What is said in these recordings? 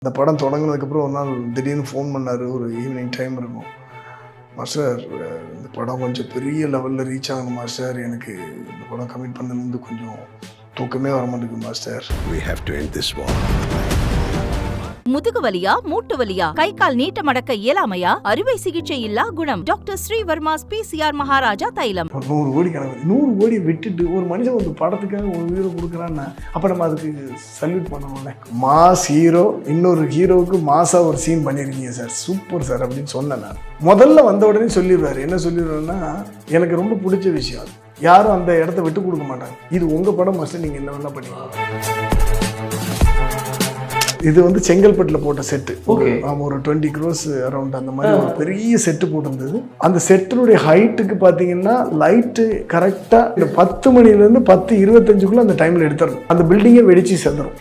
இந்த படம் தொடங்கினதுக்கப்புறம் ஒரு நாள் திடீர்னு ஃபோன் பண்ணார். ஒரு ஈவினிங் டைம் இருக்கும். மாஸ்டர், இந்த படம் கொஞ்சம் பெரிய லெவலில் ரீச் ஆகணும் மாஸ்டர். எனக்கு இந்த படம் கமிட் பண்ணதுலேருந்து கொஞ்சம் தூக்கமே வர மாட்டேங்குது master. We have to end this war. முதுகு வலியா, மூட்டு வலியா, கை கால் நீட்ட மடக்க இயலாமையா, அறுவை சிகிச்சை இல்லா குணம். டாக்டர் ஸ்ரீவர்மாஸ் PCR மகாராஜா தைலம். 100 கோடி கணக்கு, 100 கோடி விட்டுட்டு ஒரு மனுஷன் ஒரு படத்துக்காக ஒரு உயிரை கொடுக்குறான்னா அப்போ நம்ம அதுக்கு சல்யூட் பண்ணணும்ல. மாஸ் ஹீரோ இன்னொரு ஹீரோவுக்கு மாஸாக ஒரு சீன் பண்ணியிருக்கீங்க சார், சூப்பர் சார் அப்படின்னு சொன்னேன் நான். முதல்ல வந்த உடனே சொல்லிடுவார். என்ன சொல்லிடுவேன்னா, எனக்கு ரொம்ப பிடிச்ச விஷயம் அது. யாரும் அந்த இடத்த விட்டு கொடுக்க மாட்டாங்க. இது உங்கள் படம் மாஸ்டர், நீங்கள் என்ன வேணால் பண்ணிக்கலாம். இது வந்து செங்கல்பட்டில் போட்ட செட்டு. ஆமாம், ஒரு 20 crores அரௌண்ட் அந்த மாதிரி ஒரு பெரிய செட்டு போட்டிருந்தது. அந்த செட்டினுடைய ஹைட்டுக்கு பார்த்தீங்கன்னா லைட்டு கரெக்டாக இந்த 10 மணிலேருந்து 10:25 அந்த டைமில் எடுத்துடணும். அந்த பில்டிங்கை வெடிச்சு செத்துரும்.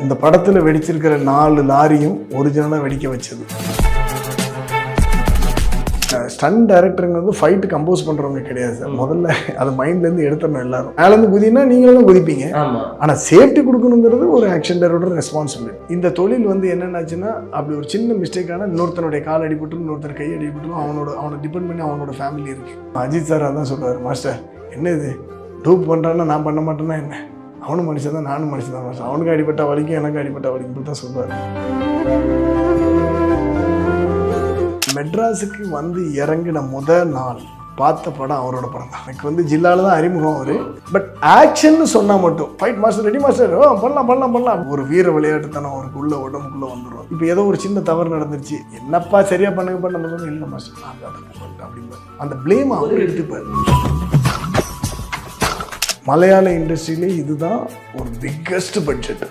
இந்த படத்தில் வெடிச்சிருக்கிற 4 லாரியும் ஒரிஜினலாக வெடிக்க வச்சது. ஸ்டன் டைரக்டருங்க வந்து ஃபைட்டு கம்போஸ் பண்ணுறவங்க கிடையாது சார். முதல்ல அதை மைண்ட்லேருந்து எடுத்துடணும். எல்லாரும் மேலேருந்து குதினா நீங்களும் தான் குதிப்பீங்க. ஆனால் சேஃப்டி கொடுக்கணுங்கிறது ஒரு ஆக்ஷன் டைரக்டரோட ரெஸ்பான்சிபிலிட்டி. இந்த தொழில் வந்து என்னென்னாச்சுன்னா, அப்படி ஒரு சின்ன மிஸ்டேக்கான இன்னொருத்தனுடைய கால் அடிபட்டு இன்னொருத்தர் கை அடிபட்டு அவனை டிபெண்ட் பண்ணி அவனோட ஃபேமிலி இருக்கு. அஜித் சார் அதான் சொல்லுவார், மாஸ்டர் என்ன இது டூப் பண்ணுறான்னா நான் பண்ண மாட்டேன்னா என்ன, அவனும் மனுஷன் தான் நானும் மனுஷன் தான் மாஸ்டர், அவனுக்கு அடிபட்டா வலிக்கும் எனக்கு அடிபட்டா வலிக்கும் தான் சொல்லுவார். மெட்ராஸுக்கு வந்து இறங்கின முதல் நாள் பார்த்த படம் அவரோட படம் தான். எனக்கு வந்து ஜில்லாவில் தான் அறிமுகம் அவர். பட் ஆக்ஷன்னு சொன்னால் மட்டும் ஃபைட் மாஸ்டர் ரெடி மாஸ்டர் பண்ணலாம் ஒரு வீர விளையாட்டுத்தனம் அவருக்கு உள்ள உடம்புக்குள்ளே வந்துடும். இப்போ ஏதோ ஒரு சின்ன தவறு நடந்துருச்சு, என்னப்பா சரியா பண்ணுங்கப்பா நம்ம சொன்னோம், இல்லை மாஸ்டர் நான் அப்படின்பா. அந்த பிளேம் அவர் எடுத்துப்பார். மலையாள இண்டஸ்ட்ரியிலே இதுதான் ஒரு biggest budget.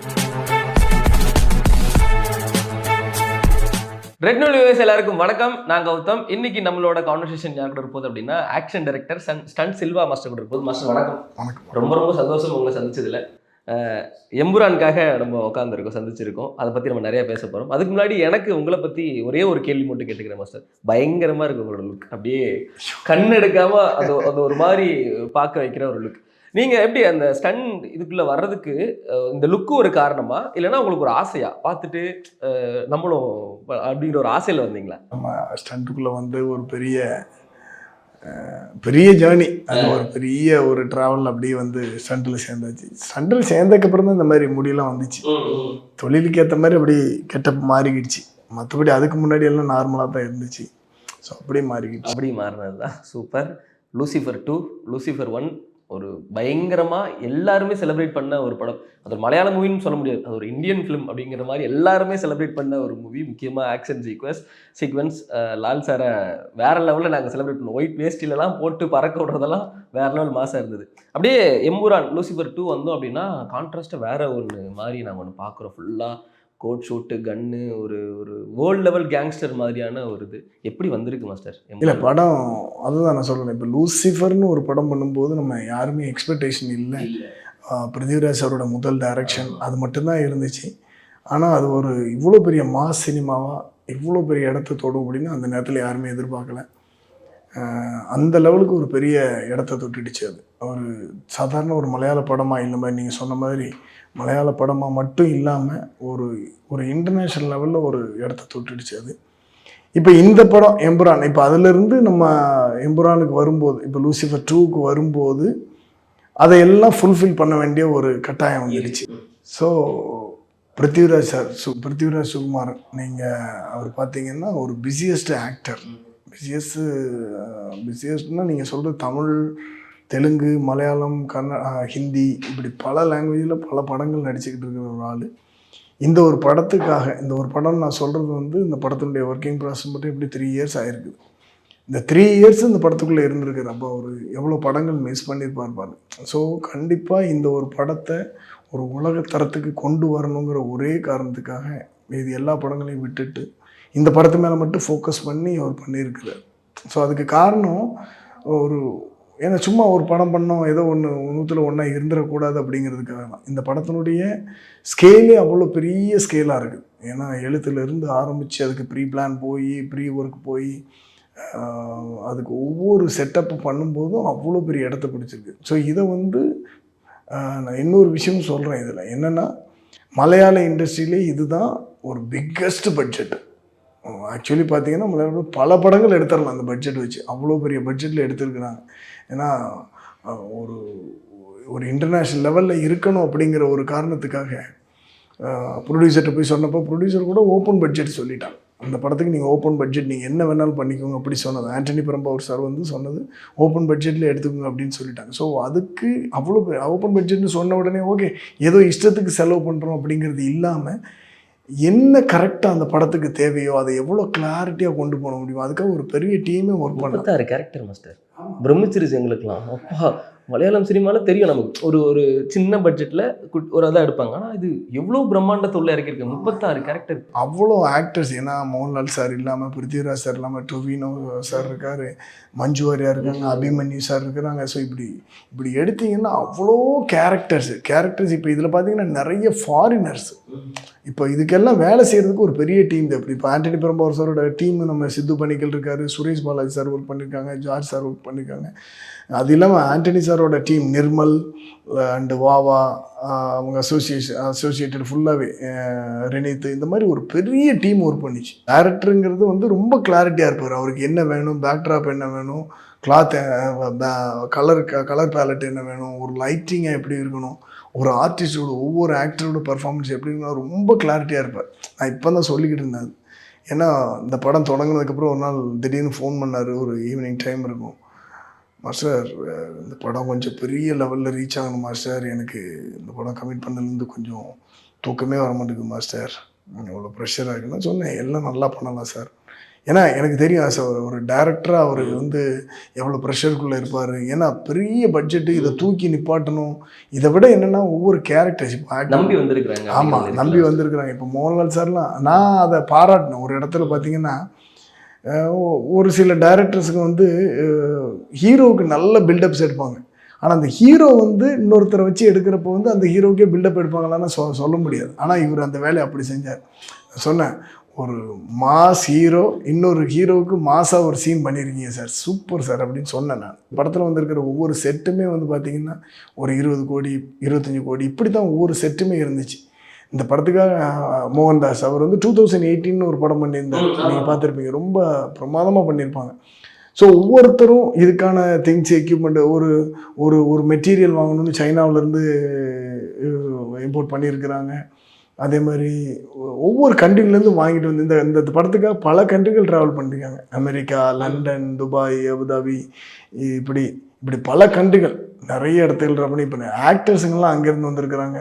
Red news viewers எல்லாருக்கும் வணக்கம். நான் கௌதம். இன்னைக்கு நம்மளோட கான்வர்சேஷன் யார் கூட இருப்போது அப்படின்னா, action director Stunt Silva master கூட இருப்போது. மாஸ்டர் வணக்கம். ரொம்ப சந்தோஷம் உங்களை சந்திச்சதுல. எம்புரானுக்காக நம்ம உட்காந்துருக்கோம், சந்திச்சிருக்கோம். அதை பற்றி நம்ம நிறைய பேச போகிறோம். அதுக்கு முன்னாடி எனக்கு உங்களை பற்றி ஒரே ஒரு கேள்வி மட்டும் கேட்டுக்கிறேன் மாஸ்டர். பயங்கரமாக இருக்கு உங்களோட லுக், அப்படியே கண் எடுக்காம அது ஒரு மாதிரி பார்க்க வைக்கிற ஒரு லுக். நீங்கள் எப்படி அந்த ஸ்டன் இதுக்குள்ளே வர்றதுக்கு இந்த லுக்கு ஒரு காரணமா, இல்லைன்னா உங்களுக்கு ஒரு ஆசையா பார்த்துட்டு நம்மளும் அப்படிங்கிற ஒரு ஆசையில் வந்தீங்களா? நம்ம ஸ்டண்ட்டுக்குள்ளே வந்து ஒரு பெரிய ஜேர்னி, அது ஒரு பெரிய ஒரு ட்ராவல் அப்படியே வந்து ஸ்டண்ட்டில் சேர்ந்தாச்சு. ஸ்டண்ட்டில் சேர்ந்ததுக்கப்புறம் தான் இந்த மாதிரி முடியெல்லாம் வந்துச்சு. தொழிலுக்கு ஏற்ற மாதிரி அப்படி கெட்டப் மாறிக்கிடுச்சு. மற்றபடி அதுக்கு முன்னாடி எல்லாம் நார்மலாக தான் இருந்துச்சு. ஸோ அப்படியே மாறிக்கிடுச்சு. அப்படி மாறினது தான் சூப்பர். லூசிஃபர் 2, லூசிஃபர் 1 ஒரு பயங்கரமாக எல்லாருமே செலிப்ரேட் பண்ண ஒரு படம். அது ஒரு மலையாள மூவின்னு சொல்ல முடியாது, அது ஒரு இந்தியன் ஃபிலிம் அப்படிங்கிற மாதிரி எல்லாருமே செலிப்ரேட் பண்ண ஒரு மூவி. முக்கியமாக ஆக்ஷன் சீக்வன்ஸ் லால் சாரை வேற லெவலில் நாங்கள் செலிப்ரேட் பண்ணோம். ஒயிட் வேஸ்டிலலாம் போட்டு பறக்க விடுறதெல்லாம் வேற லெவல் மாசாக இருந்தது. அப்படியே எம்புரான் லூசிஃபர் 2 வந்தோம் அப்படின்னா கான்ட்ராஸ்ட்டாக வேற ஒன்று மாதிரி நாங்கள் ஒன்று பார்க்குறோம். ஃபுல்லாக கோட் ஷூட்டு கன்னு, ஒரு வேர்ல்டு லெவல் கேங்ஸ்டர் மாதிரியான ஒரு இது எப்படி வந்திருக்கு மாஸ்டர்? இல்லை படம் அதுதான் நான் சொல்கிறேன். இப்போ லூசிஃபர்னு ஒரு படம் பண்ணும்போது நம்ம யாருமே எக்ஸ்பெக்டேஷன் இல்லை. பிருத்திவிராஜ் அவரோட முதல் டைரக்ஷன் அது மட்டும்தான் இருந்துச்சு. ஆனால் அது ஒரு இவ்வளோ பெரிய மாஸ் சினிமாவாக இவ்வளோ பெரிய இடத்த தொடும் அப்படின்னு அந்த நேரத்தில் யாருமே எதிர்பார்க்கல. அந்த லெவலுக்கு ஒரு பெரிய இடத்த தொட்டுடுச்சு. அது ஒரு சாதாரண ஒரு மலையாள படமாக இல்லை மாதிரி நீங்கள் சொன்ன மாதிரி மலையாள படமாக மட்டும் இல்லாமல் ஒரு இன்டர்நேஷ்னல் லெவலில் ஒரு இடத்த தொட்டுடுச்சு அது. இப்போ இந்த படம் எம்புரான், இப்போ அதிலிருந்து நம்ம எம்புரானுக்கு வரும்போது, இப்போ லூசிஃபர் 2க்கு வரும்போது அதையெல்லாம் ஃபுல்ஃபில் பண்ண வேண்டிய ஒரு கட்டாயம் வந்துடுச்சு. ஸோ பிருத்திவிராஜ் சார், பிருத்திவிராஜ் சுகுமாரன், நீங்கள் அவர் பார்த்தீங்கன்னா ஒரு பிஸியஸ்ட் ஆக்டர். பிஸியஸ்ட்னால் நீங்கள் சொல்கிறது தமிழ், தெலுங்கு, மலையாளம், ஹிந்தி, இப்படி பல லாங்குவேஜில் பல படங்கள் நடிச்சுக்கிட்டு இருக்கிற ஒரு ஆள். இந்த ஒரு படத்துக்காக, இந்த ஒரு படம் நான் சொல்கிறது வந்து இந்த படத்தினுடைய ஒர்க்கிங் ப்ராசஸ் மட்டும் எப்படி 3 years ஆகிருக்குது. இந்த 3 years இந்த படத்துக்குள்ளே இருந்திருக்குது. அப்போ ஒரு எவ்வளோ படங்கள் மிஸ் பண்ணியிருப்பார். ஸோ கண்டிப்பாக இந்த ஒரு படத்தை ஒரு உலக தரத்துக்கு கொண்டு வரணுங்கிற ஒரே காரணத்துக்காக இது எல்லா படங்களையும் விட்டுட்டு இந்த படத்து மேலே மட்டும் ஃபோக்கஸ் பண்ணி அவர் பண்ணியிருக்கிறார். ஸோ அதுக்கு காரணம் ஏன்னா சும்மா ஒரு படம் பண்ணோம் ஏதோ ஒன்று 100ல் 1 இருந்துடக்கூடாது அப்படிங்கிறதுக்காக தான். இந்த படத்தினுடைய ஸ்கேலே அவ்வளோ பெரிய ஸ்கேலாக இருக்குது. ஏன்னா எழுத்துலேருந்து ஆரம்பித்து அதுக்கு ப்ரீ பிளான் போய் ப்ரீ ஒர்க் போய் அதுக்கு ஒவ்வொரு செட்டப்பு பண்ணும்போதும் அவ்வளோ பெரிய இடத்த பிடிச்சிருக்கு. ஸோ இதை வந்து நான் இன்னொரு விஷயம் சொல்கிறேன். இதில் என்னென்னா, மலையாள இண்டஸ்ட்ரியிலே இதுதான் ஒரு பிக்கஸ்ட் பட்ஜெட். ஆக்சுவலி பார்த்தீங்கன்னா நம்மளால பல படங்கள் எடுத்துடலாம் அந்த பட்ஜெட் வச்சு. அவ்வளோ பெரிய பட்ஜெட்டில் எடுத்துருக்குறாங்க. ஏன்னா ஒரு ஒரு இன்டர்நேஷ்னல் லெவலில் இருக்கணும் அப்படிங்கிற ஒரு காரணத்துக்காக ப்ரொடியூசர்கிட்ட போய் சொன்னப்போ ப்ரொடியூசர் கூட ஓப்பன் பட்ஜெட் சொல்லிட்டாங்க. அந்த படத்துக்கு நீங்கள் ஓப்பன் பட்ஜெட் நீங்கள் என்ன வேணாலும் பண்ணிக்கோங்க அப்படி சொன்னது. ஆண்டனி பெரம்பாவூர் சார் வந்து சொன்னது ஓப்பன் பட்ஜெட்டில் எடுத்துக்கோங்க அப்படின்னு சொல்லிட்டாங்க. ஸோ அதுக்கு அவ்வளோ ஓப்பன் பட்ஜெட்னு சொன்ன உடனே ஓகே ஏதோ இஷ்டத்துக்கு செலவு பண்ணுறோம் அப்படிங்கிறது இல்லாமல் என்ன கரெக்டாக அந்த படத்துக்கு தேவையோ அதை எவ்வளோ கிளாரிட்டியாக கொண்டு போக முடியும் அதுக்காக ஒரு பெரிய டீமே ஒர்க் பண்ணாங்க. 36 கேரக்டர் மாஸ்டர் பிரமிச்சிருச்சு எங்களுக்குலாம். அப்பா மலையாளம் சினிமாவில் தெரியும் நமக்கு ஒரு சின்ன பட்ஜெட்டில் ஒரு அதான் எடுப்பாங்க. ஆனால் இது எவ்வளோ பிரம்மாண்டத்தை உள்ள இறக்கிருக்கு. 36 கேரக்டர், அவ்வளோ ஆக்டர்ஸ். ஏன்னா மோகன்லால் சார் இல்லாமல், பிருத்திவிராஜ் சார் இல்லாமல், டொவினோ சார் இருக்கார், மஞ்சு வாரியா இருக்காங்க, அபிமன்யு சார் இருக்கிறாங்க. ஸோ இப்படி எடுத்தீங்கன்னா அவ்வளோ கேரக்டர்ஸ். இப்போ இதில் பார்த்தீங்கன்னா நிறைய ஃபாரினர்ஸ். இப்போ இதுக்கெல்லாம் வேலை செய்கிறதுக்கு ஒரு பெரிய டீம் தேவை. இப்போ ஆண்டனி பெரம்பாவூர் சாரோட டீம் நம்ம சித்து பணிக்கல் இருக்கார், சுரேஷ் பாலாஜி சார் ஒர்க் பண்ணியிருக்காங்க, ஜார்ஜ் சார் ஒர்க் பண்ணியிருக்காங்க. அது இல்லாமல் ஆண்டனி சாரோட டீம் நிர்மல் அண்டு வாவா அவங்க அசோசியேட்டட் ஃபுல்லாகவே ரெனித் இந்த மாதிரி ஒரு பெரிய டீம் ஒர்க் பண்ணிச்சு. டேரக்டருங்கிறது வந்து ரொம்ப கிளாரிட்டியாக இருப்பார். அவருக்கு என்ன வேணும், பேக்ட்ராப் என்ன வேணும், கிளாத் கலர் பேலட் என்ன வேணும், ஒரு லைட்டிங்காக எப்படி இருக்கணும், ஒரு ஆர்டிஸ்டோட ஒவ்வொரு ஆக்டரோட பர்ஃபார்மன்ஸ் எப்படி இருக்கணும் ரொம்ப கிளாரிட்டியாக இருப்பார். நான் இப்போ தான் சொல்லிக்கிட்டு இருந்தேன். ஏன்னா இந்த படம் தொடங்கினதுக்கப்புறம் ஒரு நாள் திடீர்னு ஃபோன் பண்ணார். ஒரு ஈவினிங் டைம் இருக்கும். மாஸ்டர் இந்த படம் கொஞ்சம் பெரிய லெவலில் ரீச் ஆகணும் மாஸ்டர், எனக்கு இந்த படம் கமிட் பண்ணதுலேருந்து கொஞ்சம் தூக்கமே வர மாட்டேங்குது மாஸ்டர், இவ்வளோ ப்ரெஷராக இருக்குன்னு சொன்னேன். எல்லாம் நல்லா பண்ணலாம் சார். ஏன்னா எனக்கு தெரியும் சார் ஒரு டேரக்டராக அவர் வந்து எவ்வளோ ப்ரெஷருக்குள்ளே இருப்பார். ஏன்னா பெரிய பட்ஜெட்டு, இதை தூக்கி நிப்பாட்டணும். இதை விட என்னென்னா ஒவ்வொரு கேரக்டர்ஸ் இப்போ நம்பி வந்திருக்கிறாங்க. ஆமாம், நம்பி வந்திருக்கிறாங்க. இப்போ மோகன்லால் சார்லாம் நான் அதை பாராட்டினேன். ஒரு இடத்துல பார்த்தீங்கன்னா ஒரு சில டைரக்டர்ஸுக்கு வந்து ஹீரோவுக்கு நல்ல பில்டப்ஸ் எடுப்பாங்க. ஆனால் அந்த ஹீரோ வந்து இன்னொருத்தரை வச்சு எடுக்கிறப்போ வந்து அந்த ஹீரோவுக்கே பில்டப் எடுப்பாங்களான்னு சொல்ல முடியாது. ஆனால் இவர் அந்த வேலையை அப்படி செஞ்சார். சொன்னேன், ஒரு மாஸ் ஹீரோ இன்னொரு ஹீரோவுக்கு மாஸாக ஒரு சீன் பண்ணியிருக்கீங்க சார், சூப்பர் சார் அப்படின்னு சொன்னேன். நான் படத்தில் வந்திருக்கிற ஒவ்வொரு செட்டுமே வந்து பார்த்திங்கன்னா ஒரு 20 கோடி 25 கோடி இப்படி தான் ஒவ்வொரு செட்டுமே இருந்துச்சு. இந்த படத்துக்காக மோகன்தாஸ் அவர் வந்து 2018 ஒரு படம் பண்ணியிருந்தார், நீங்கள் பார்த்துருப்பீங்க. ரொம்ப பிரமாதமாக பண்ணியிருப்பாங்க. ஸோ ஒவ்வொருத்தரும் இதுக்கான திங்ஸ் எக்யூப்மெண்ட் ஒரு மெட்டீரியல் வாங்கணும்னு சைனாவிலேருந்து இம்போர்ட் பண்ணியிருக்கிறாங்க. அதே மாதிரி ஒவ்வொரு கண்ட்ரிலேருந்து வாங்கிட்டு வந்து இந்த படத்துக்காக பல கண்ட்ரிகள் ட்ராவல் பண்ணியிருக்காங்க. அமெரிக்கா, லண்டன், துபாய், அபுதாபி, இப்படி பல கண்ட்ரிகள் நிறைய இடத்துல ட்ராவல் பண்ணி. இப்போ ஆக்டர்ஸுங்கெல்லாம் அங்கேருந்து வந்திருக்கிறாங்க.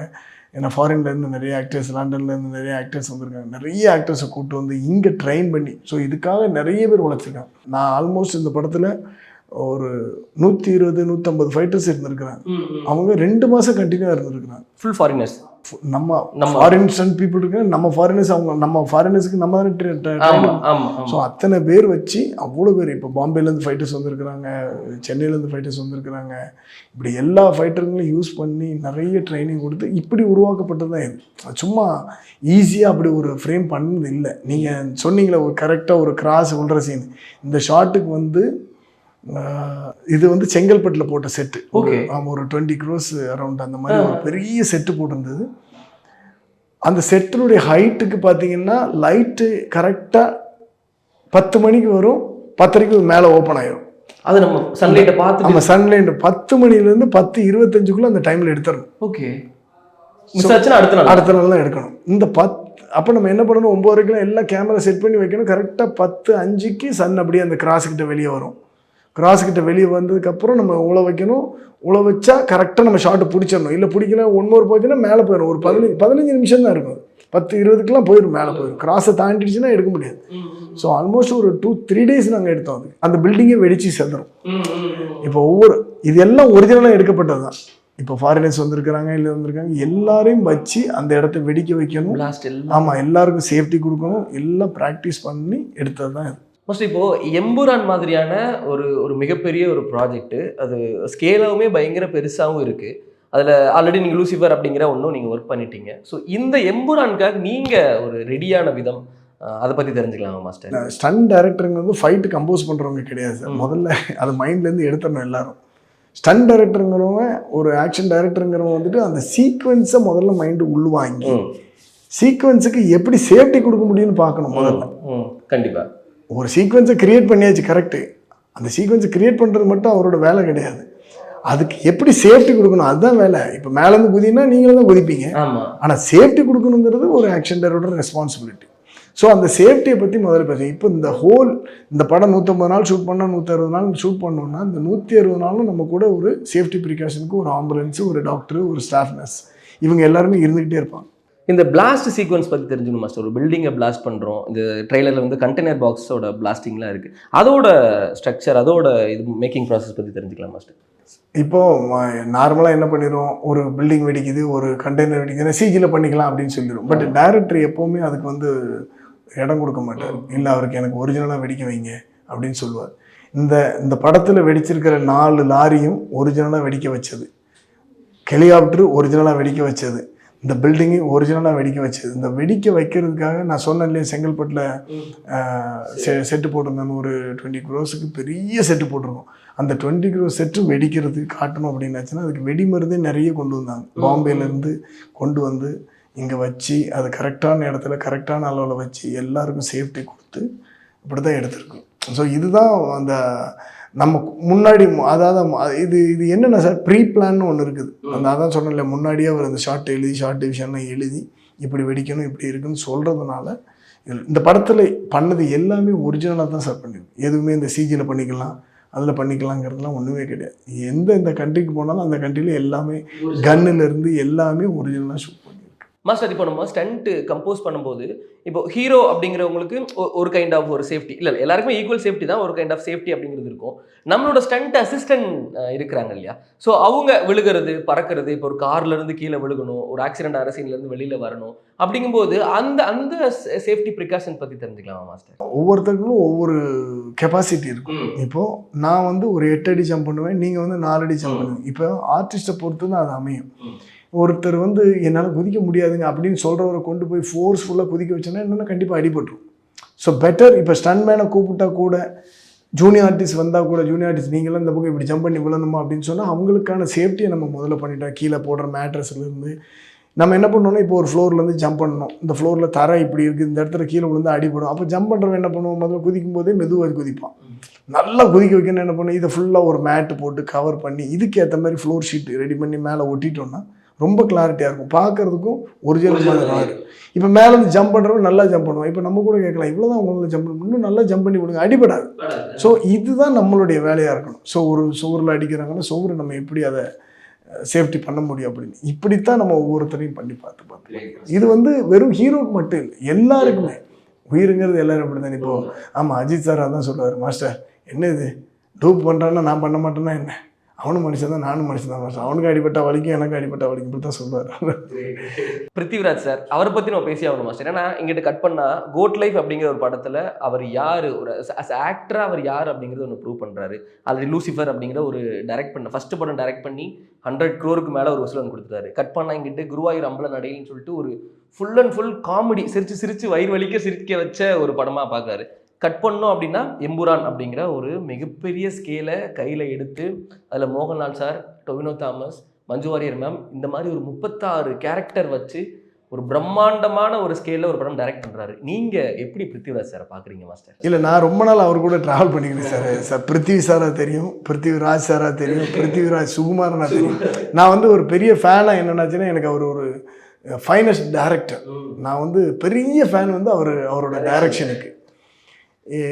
ஏன்னா ஃபாரின்லேருந்து நிறைய ஆக்டர்ஸ், லண்டன்லேருந்து நிறைய ஆக்டர்ஸ் வந்திருக்காங்க. நிறைய ஆக்டர்ஸை கூப்பிட்டு வந்து இங்கே ட்ரெயின் பண்ணி, ஸோ இதுக்காக நிறைய பேர் உழைச்சிருக்காங்க. நான் ஆல்மோஸ்ட் இந்த படத்தில் ஒரு 120-150 ஃபைட்டர்ஸ் இருந்திருக்கிறாங்க. அவங்க 2 மாதம் கண்டினியூவாக இருந்திருக்கிறாங்க. Full foreigners. நம்ம ஃபாரின்ஸ் அண்ட் பீப்புள் இருக்காங்க, நம்ம ஃபாரினர்ஸ், நம்ம ஃபாரினர்ஸுக்கு நம்ம தானே. ஸோ அத்தனை பேர் வச்சு அவ்வளோ பேர். இப்போ பாம்பேலேருந்து ஃபைட்டர்ஸ் வந்திருக்கிறாங்க, சென்னையிலேருந்து ஃபைட்டர்ஸ் வந்திருக்கிறாங்க. இப்படி எல்லா ஃபைட்டருங்களும் யூஸ் பண்ணி நிறைய ட்ரைனிங் கொடுத்து இப்படி உருவாக்கப்பட்டது தான் இது. சும்மா ஈஸியாக அப்படி ஒரு ஃப்ரேம் பண்ணது இல்லை. நீங்கள் சொன்னீங்களே ஒரு கரெக்டாக ஒரு கிராஸ் விழுற சீன், இந்த ஷாட்டுக்கு வந்து இது வந்து செங்கல்பட்டில் போட்ட செட்டு. ஆமாம், ஒரு 20 crores அரௌண்ட் அந்த மாதிரி ஒரு பெரிய செட்டு போட்டிருந்தது. அந்த செட்டினுடைய ஹைட்டுக்கு பார்த்தீங்கன்னா லைட்டு கரெக்டாக 10 மணிக்கு வரும், 10:30 மேலே ஓப்பன் ஆயிரும். அது நம்ம சன்லைட்டை பார்த்து, நம்ம சன்லைட் 10 மணிலேருந்து 10:25 அந்த டைமில் எடுத்துடணும். ஓகே, அடுத்த நாள் தான் எடுக்கணும். இந்த அப்போ நம்ம என்ன பண்ணணும், 9:30 எல்லாம் கேமரா செட் பண்ணி வைக்கணும். கரெக்டாக 10:05 சன் அப்படியே அந்த கிராஸ்கிட்ட வெளியே வரும். கிராஸ்கிட்ட வெளியே வந்ததுக்கப்புறம் நம்ம உழ வைக்கணும். உழ வச்சா கரெக்டாக நம்ம ஷார்ட்டை பிடிச்சிடணும். இல்லை பிடிக்கல 1 more போச்சுன்னா மேலே போயிடும். ஒரு 15 நிமிஷம் தான் இருக்கும். 10-20 போயிடும், மேலே போயிடும். கிராஸை தாண்டிடுச்சுன்னா எடுக்க முடியாது. ஸோ ஆல்மோஸ்ட் ஒரு 2-3 days நாங்கள் எடுத்தோம். அந்த பில்டிங்கே வெடிச்சு செத்துரும். இப்போ இதெல்லாம் ஒரிஜினலாக எடுக்கப்பட்டது தான். இப்போ ஃபாரினர்ஸ் வந்திருக்கிறாங்க, இல்லை வந்திருக்காங்க, எல்லாரையும் வச்சு அந்த இடத்த வெடிக்க வைக்கணும். ஆமாம், எல்லாருக்கும் சேஃப்டி கொடுக்கணும். எல்லாம் ப்ராக்டிஸ் பண்ணி எடுத்தது தான் இது. மோஸ்ட்லி இப்போது எம்புரான் மாதிரியான ஒரு மிகப்பெரிய ஒரு ப்ராஜெக்ட்டு, அது ஸ்கேலாகவுமே பயங்கர பெருசாகவும் இருக்குது. அதில் ஆல்ரெடி நீங்கள் லூசிஃபர் அப்படிங்கிற ஒன்றும் நீங்கள் ஒர்க் பண்ணிட்டீங்க. ஸோ இந்த எம்புரானுக்காக நீங்கள் ஒரு ரெடியான விதம் அதை பற்றி தெரிஞ்சுக்கலாமா மாஸ்டர்? ஸ்டன் டைரக்டருங்க வந்து ஃபைட்டு கம்போஸ் பண்ணுறவங்க கிடையாது சார். முதல்ல அது மைண்ட்லேருந்து எடுத்துடணும் எல்லாரும். ஸ்டன் டைரக்டருங்கிறவங்க, ஒரு ஆக்ஷன் டைரக்டருங்கிறவங்க வந்துட்டு அந்த சீக்வன்ஸை முதல்ல மைண்டு உள்வாங்கி சீக்வன்ஸுக்கு எப்படி சேஃப்டி கொடுக்க முடியும்னு பார்க்கணும் முதல்ல. கண்டிப்பா ஒரு சீக்வன்ஸை கிரியேட் பண்ணியாச்சு, கரெக்டு. அந்த சீக்வன்ஸை கிரியேட் பண்ணுறது மட்டும் அவரோட வேலை கிடையாது. அதுக்கு எப்படி சேஃப்டி கொடுக்கணும், அதுதான் வேலை. இப்போ மேலேருந்து குதினா நீங்களும் தான் குதிப்பீங்க, ஆனால் சேஃப்டி கொடுக்கணுங்கிறது ஒரு ஆக்ஷன் டைரக்டரோட ரெஸ்பான்சிபிலிட்டி. ஸோ அந்த சேஃப்டியை பற்றி முதல்ல பேசுகிறேன். இப்போ இந்த படம் 150 நாள் ஷூட் பண்ணால் 160 நாள் ஷூட் பண்ணோம்னா இந்த 160 நாளும் நம்ம கூட ஒரு சேஃப்டி ப்ரிகாஷனுக்கு ஒரு ஆம்புலன்ஸு, ஒரு டாக்டரு, ஒரு ஸ்டாஃப் நர்ஸ், இவங்க எல்லாருமே இருந்துக்கிட்டே இருப்பாங்க. இந்த பிளாஸ்ட் சீக்வன்ஸ் பற்றி தெரிஞ்சுக்கணும் மாஸ்டர். ஒரு பில்டிங்கை பிளாஸ்ட் பண்ணுறோம், இந்த ட்ரெய்லரில் வந்து கண்டெய்னர் பாக்ஸோட பிளாஸ்டிங்லாம் இருக்குது, அதோட ஸ்ட்ரக்சர், அதோட இது மேக்கிங் ப்ராசஸ் பற்றி தெரிஞ்சுக்கலாம் மாஸ்டர். இப்போது நார்மலாக என்ன பண்ணிடுவோம், ஒரு பில்டிங் வெடிக்குது, ஒரு கண்டெய்னர் வெடிக்குதுன்னா சிஜியில் பண்ணிக்கலாம் அப்படின்னு சொல்லிடுவோம். பட் டைரக்டர் எப்போவுமே அதுக்கு வந்து இடம் கொடுக்க மாட்டார். இல்லை, அவருக்கு எனக்கு ஒரிஜினலாக வெடிக்க வைங்க அப்படின்னு சொல்லுவார். இந்த படத்தில் வெடிச்சிருக்கிற 4 லாரியும் ஒரிஜினலாக வெடிக்க வச்சது, ஹெலிகாப்டரு ஒரிஜினலாக வெடிக்க வச்சது, இந்த பில்டிங்கு ஒரிஜினலாக வெடிக்க வச்சது. இந்த வெடிக்க வைக்கிறதுக்காக நான் சொன்னேன் இல்லையா, செங்கல்பட்டில் செட்டு போட்டிருந்தேன், ஒரு 20 crores பெரிய செட்டு போட்டிருக்கோம். அந்த 20 crore செட்டு வெடிக்கிறதுக்கு காட்டணும் அப்படின்னாச்சுன்னா அதுக்கு வெடி மருந்தே நிறைய கொண்டு வந்தாங்க. பாம்பேலேருந்து கொண்டு வந்து இங்கே வச்சு அதை கரெக்டான இடத்துல கரெக்டான அளவில் வச்சு எல்லாருக்கும் சேஃப்டி கொடுத்து இப்படி தான் எடுத்திருக்கோம். ஸோ இதுதான் அந்த நம்ம முன்னாடி, அதாவது இது என்னென்ன சார், ப்ரீ பிளான்னு ஒன்று இருக்குது. அதான் சொன்னேன்ல, முன்னாடியே அவர் அந்த ஷார்ட் டிவிஷன்லாம் எழுதி இப்படி வெடிக்கணும் இப்படி இருக்குன்னு சொல்கிறதுனால இந்த படத்தில் பண்ணது எல்லாமே ஒரிஜினலாக தான் சார் பண்ணிருக்கு. எதுவுமே இந்த சிஜியில் பண்ணிக்கலாம், அதில் பண்ணிக்கலாங்கிறதுலாம் ஒன்றுமே கிடையாது. இந்த கண்ட்ரிக்கு போனாலும் அந்த கண்ட்ரியில் எல்லாமே கன்னுலேருந்து எல்லாமே ஒரிஜினலாக ஷூட் பண்ணியிருக்கு. மாஸ்டர், இப்போ நம்ம ஸ்டண்ட் கம்போஸ் பண்ணும்போது இப்போ ஹீரோ அப்படிங்கிறவங்களுக்கு ஒரு கைண்ட் ஆஃப் ஒரு சேஃப்டி, இல்லை எல்லாருக்குமே ஈக்குவல் சேஃப்டி தான், ஒரு கைண்ட் ஆஃப் சேஃப்டி அப்படிங்கிறது இருக்கும். நம்மளோட ஸ்டண்ட் அசிஸ்டன்ட் இருக்கிறாங்க இல்லையா, ஸோ அவங்க விழுகிறது, பறக்கிறது, இப்போ ஒரு கார்லேருந்து கீழே விழுகணும், ஒரு ஆக்சிடென்ட் அரசியலேருந்து வெளியில் வரணும், அப்படிங்கும்போது அந்த சேஃப்டி ப்ரிகாஷன் பற்றி தெரிஞ்சுக்கலாமா மாஸ்டர்? ஒவ்வொருத்தருக்கும் ஒவ்வொரு கெப்பாசிட்டி இருக்கும். இப்போது நான் வந்து ஒரு 8 அடி ஜம்ப் பண்ணுவேன், நீங்கள் வந்து 4 அடி ஜம்ப் பண்ணுவேன். இப்போ ஆர்டிஸ்ட்டை பொறுத்து தான் அது அமையும். ஒருத்தர் வந்து என்னால் குதிக்க முடியாதுங்க அப்படின்னு சொல்கிறவரை கொண்டு போய் ஃபோர்ஸ்ஃபுல்லாக குதிக்க வச்சோன்னா என்னென்னா கண்டிப்பாக அடிபட்டுரும். ஸோ பெட்டர் இப்போ ஸ்டன்மேனை கூப்பிட்டா கூட, ஜூனியர் ஆர்டிஸ்ட் வந்தால் கூட, ஜூனியர் ஆர்டிஸ்ட் நீங்களாம் இந்த பக்கம் இப்படி ஜம்ப் பண்ணி விழணுமா அப்படின்னு சொன்னால் அவங்களுக்கான சேஃப்டியை நம்ம முதல்ல பண்ணிட்டோம். கீழே போடுற மேட்ரஸ்லேருந்து நம்ம என்ன பண்ணோம்னா, இப்போ ஒரு ஃப்ளோர்லேருந்து ஜம்ப் பண்ணணும், இந்த ஃப்ளோரில் தர இப்படி இருக்குது, இந்த இடத்துல கீழே விழுந்து அடிபடும். அப்போ ஜம்ப் பண்ணுறவன் என்ன பண்ணுவோம், முதல்ல குதிக்கும் போதே மெதுவாக குதிப்பான். நல்லா குதிக்க வைக்கணும் என்ன பண்ணும், இதை ஃபுல்லாக ஒரு மேட்டு போட்டு கவர் பண்ணி இதுக்கு ஏற்ற மாதிரி ஃப்ளோர் ஷீட்டு ரெடி பண்ணி மேலே ஒட்டிட்டோம்னா ரொம்ப கிளாரிட்டியாக இருக்கும், பார்க்குறதுக்கும் ஒரிஜினல் மாதிரி இருக்கும். இப்போ மேலேருந்து ஜம்ப் பண்ணுறவங்க நல்லா ஜம்ப் பண்ணுவோம். இப்போ நம்ம கூட கேட்கலாம், இவ்வளோ தான் உங்களால் ஜம்ப் பண்ணணும், இன்னும் நல்லா ஜம்ப் பண்ணி விடுங்க, அடிபடாது. ஸோ இதுதான் நம்மளுடைய வேலையாக இருக்கணும். ஸோ ஒரு சுவரில் அடிக்கிறாங்கன்னா சுவரை நம்ம எப்படி அதை சேஃப்டி பண்ண முடியும் அப்படின்னு இப்படித்தான் நம்ம ஒவ்வொருத்தரையும் பண்ணி பார்த்து இது வந்து வெறும் ஹீரோக்கு மட்டும் இல்லை, எல்லாருக்குமே உயிருங்கிறது எல்லாரும் அப்படி தான். இப்போது ஆமாம், அஜித் சார் அதான் சொல்லுவார், மாஸ்டர் என்ன இது டூப் பண்ணுறான்னா நான் பண்ண மாட்டேன்னா என்ன, அவனும் மனுஷன் தான் நானும் மனுஷன் தான் மாஸ்டர், அவனுக்கு அடிப்பட்ட வலிக்கும் எனக்கு அடிப்பட்ட வலிக்கும், இப்படி தான் சொல்லுவார். பிருத்திவிராஜ் சார், அவரை பற்றி நம்ம பேசி ஆகணும் மாஸ்டர். ஏன்னா இங்கிட்ட கட் பண்ணால் கோட் லைஃப் அப்படிங்கிற ஒரு படத்தில் அவர் யார், ஒரு ஆக்டராக அவர் யார் அப்படிங்கிறது ஒன்று ப்ரூவ் பண்ணுறாரு. ஆல்ரெடி லூசிஃபர் அப்படிங்கிற ஒரு ஃபஸ்ட்டு படம் டைரக்ட் பண்ணி 100 crore மேலே ஒரு வசூல் கொடுத்துட்டாரு. கட் பண்ணால் இங்கிட்டு குருவாயூர் அம்பல நடையின்னு சொல்லிட்டு ஒரு ஃபுல் அண்ட் ஃபுல் காமெடி, சிரிச்சு வயிறு வலிக்க சிரிக்க வச்ச ஒரு படமாக பார்க்குறாரு. கட் பண்ணோம் அப்படின்னா எம்புரான் அப்படிங்கிற ஒரு மிகப்பெரிய ஸ்கேலை கையில் எடுத்து அதில் Mohanlal sir, Tovino Thomas, Manju Warrier ma'am, இந்த மாதிரி ஒரு 36 கேரக்டர் வச்சு ஒரு பிரம்மாண்டமான ஒரு ஸ்கேலில் ஒரு படம் டைரக்ட் பண்ணுறாரு. நீங்கள் எப்படி பிருத்திவிராஜ் சாரை பார்க்குறீங்க மாஸ்டர்? இல்லை, நான் ரொம்ப நாள் அவர் கூட ட்ராவல் பண்ணிக்கிறேன் சார். பிருத்திவி சாராக தெரியும், பிருத்திவிராஜ் சாராக தெரியும், பிருத்திவிராஜ் சுகுமாரனா தெரியும். நான் வந்து ஒரு பெரிய ஃபேனாக என்னென்னாச்சுன்னா, எனக்கு அவர் ஒரு ஃபைனஸ்ட் டைரக்டர். நான் வந்து பெரிய ஃபேன் வந்து அவரோட டைரக்ஷனுக்கு.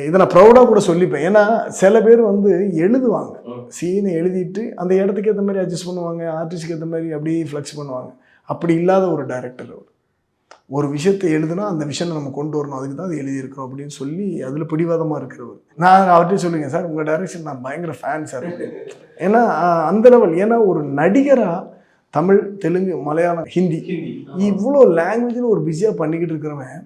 இதை நான் ப்ரௌடாக கூட சொல்லிப்பேன். ஏன்னா சில பேர் வந்து எழுதுவாங்க, சீனை எழுதிட்டு அந்த இடத்துக்கு ஏற்ற மாதிரி அட்ஜஸ்ட் பண்ணுவாங்க, ஆர்டிஸ்டுக்கு ஏற்ற மாதிரி அப்படியே ஃப்ளெக்ஸ் பண்ணுவாங்க. அப்படி இல்லாத ஒரு டைரக்டர் அவர். ஒரு விஷயத்தை எழுதுனா அந்த விஷயம் நம்ம கொண்டு வரணும், அதுக்கு தான் அது எழுதியிருக்கிறோம் அப்படின்னு சொல்லி அதில் பிடிவாதமாக இருக்கிறவர். நான் அவர்கிட்ட சொல்லுங்க சார், உங்கள் டைரக்ஷன் நான் பயங்கர ஃபேன் சார். ஏன்னா அந்த லெவல். ஏன்னா ஒரு நடிகராக தமிழ், தெலுங்கு, மலையாளம், ஹிந்தி இவ்வளோ லாங்குவேஜில் ஒரு பிஸியாக பண்ணிக்கிட்டு இருக்கிறவன்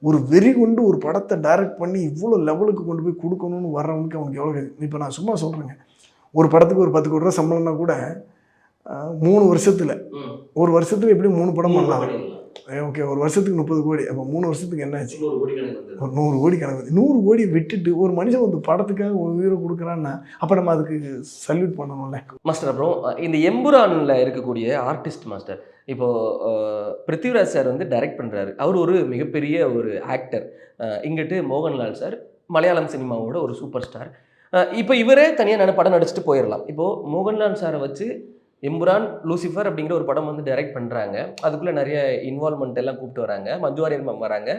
ஒரு வெறி கொண்டு ஒரு படத்தை டைரக்ட் பண்ணி இவ்வளோ லெவலுக்கு கொண்டு போய் கொடுக்கணும்னு வர்றவனுக்கு அவனுக்கு எவ்வளோ. இப்போ நான் சும்மா சொல்கிறேங்க, ஒரு படத்துக்கு ஒரு 10 கோடி ரூபா சம்பளம்னா கூட 3 வருஷத்தில், ஒரு வருஷத்துக்கு எப்படி 3 படம் பண்ணலாம். ஓகே, ஒரு வருஷத்துக்கு 30 கோடி, அப்போ 3 வருஷத்துக்கு என்ன ஆச்சு, ஒரு 100 கோடி கணக்கு. 100 கோடி விட்டுட்டு ஒரு மனுஷன் வந்து படத்துக்காக ஒரு உயிரை கொடுக்குறான்னா அப்போ நம்ம அதுக்கு சல்யூட் பண்ணணும்ல மாஸ்டர். அப்புறம் இந்த எம்புரானில் இருக்கக்கூடிய ஆர்டிஸ்ட் மாஸ்டர், இப்போது பிருத்திவிராஜ் சார் வந்து டைரக்ட் பண்ணுறாரு. அவர் ஒரு மிகப்பெரிய ஒரு ஆக்டர். இங்கிட்டு மோகன்லால் சார் மலையாளம் சினிமாவோட ஒரு சூப்பர் ஸ்டார். இப்போ இவரே தனியாக படம் நடிச்சுட்டு போயிடலாம். இப்போது மோகன்லால் சாரை வச்சு எம்புரான், லூசிஃபர் அப்படிங்கிற ஒரு படம் வந்து டைரக்ட் பண்ணுறாங்க. அதுக்குள்ளே நிறைய இன்வால்மெண்ட் எல்லாம் கூப்பிட்டு வராங்க. மஞ்சு வாரியர் மேம் வராங்க,